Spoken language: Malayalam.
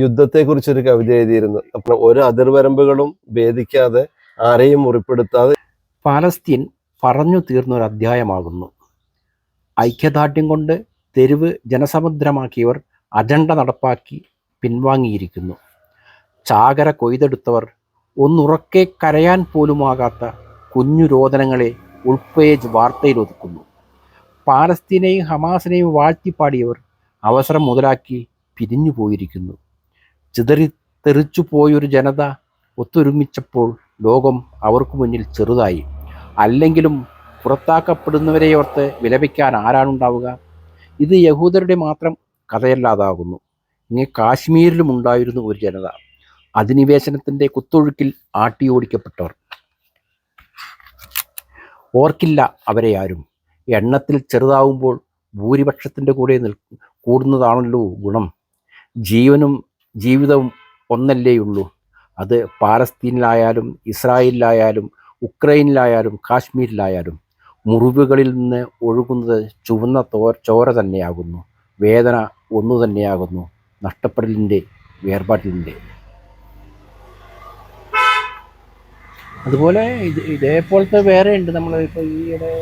യുദ്ധത്തെക്കുറിച്ചൊരു കവിത എഴുതിയിരുന്നു. അപ്പോൾ ഒരു അതിർവരമ്പുകളും ഭേദിക്കാതെ ആരെയും മുറിപ്പെടുത്താതെ. പാലസ്തീൻ പറഞ്ഞു തീർന്നൊരു അധ്യായമാകുന്നു. ഐക്യദാർഢ്യം കൊണ്ട് തെരുവ് ജനസമുദ്രമാക്കിയവർ അജണ്ട നടപ്പാക്കി പിൻവാങ്ങിയിരിക്കുന്നു. ചാകര കൊയ്തെടുത്തവർ ഒന്നുറക്കെ കരയാൻ പോലുമാകാത്ത കുഞ്ഞു രോദനങ്ങളെ ഉൾപേജ് വാർത്തയിലൊതുക്കുന്നു. പാലസ്തീനെയും ഹമാസിനെയും വാഴ്ത്തിപ്പാടിയവർ അവസരം മുതലാക്കി പിരിഞ്ഞു പോയിരിക്കുന്നു. ചിതറിത്തെറിച്ചു പോയൊരു ജനത ഒത്തൊരുമിച്ചപ്പോൾ ലോകം അവർക്ക് മുന്നിൽ ചെറുതായി. അല്ലെങ്കിലും പുറത്താക്കപ്പെടുന്നവരെയോർത്ത് വിലപിക്കാൻ ആരാണുണ്ടാവുക? ഇത് യഹൂദരുടെ മാത്രം കഥയല്ലാതാകുന്നു. ഇങ്ങനെ കാശ്മീരിലും ഉണ്ടായിരുന്നു ഒരു ജനത, അധിനിവേശനത്തിൻ്റെ കുത്തൊഴുക്കിൽ ആട്ടിയോടിക്കപ്പെട്ടവർ. ഓർക്കില്ല അവരെ ആരും. എണ്ണത്തിൽ ചെറുതാവുമ്പോൾ ഭൂരിപക്ഷത്തിൻ്റെ കൂടെ കൂടുന്നതാണല്ലോ ഗുണം. ജീവനും ജീവിതവും ഒന്നല്ലേയുള്ളൂ. അത് പാലസ്തീനിലായാലും ഇസ്രായേലിലായാലും ഉക്രൈനിലായാലും കാശ്മീരിലായാലും മുറിവുകളിൽ നിന്ന് ഒഴുകുന്നത് ചുവന്ന ചോര തന്നെയാകുന്നു. വേദന ഒന്നു തന്നെയാകുന്നു, നഷ്ടപ്പെടലിൻ്റെ, വേർപാടിലിൻ്റെ. അതുപോലെ ഇതേപോലത്തെ വേറെ ഉണ്ട്. നമ്മൾ ഇപ്പോൾ ഈയിടെ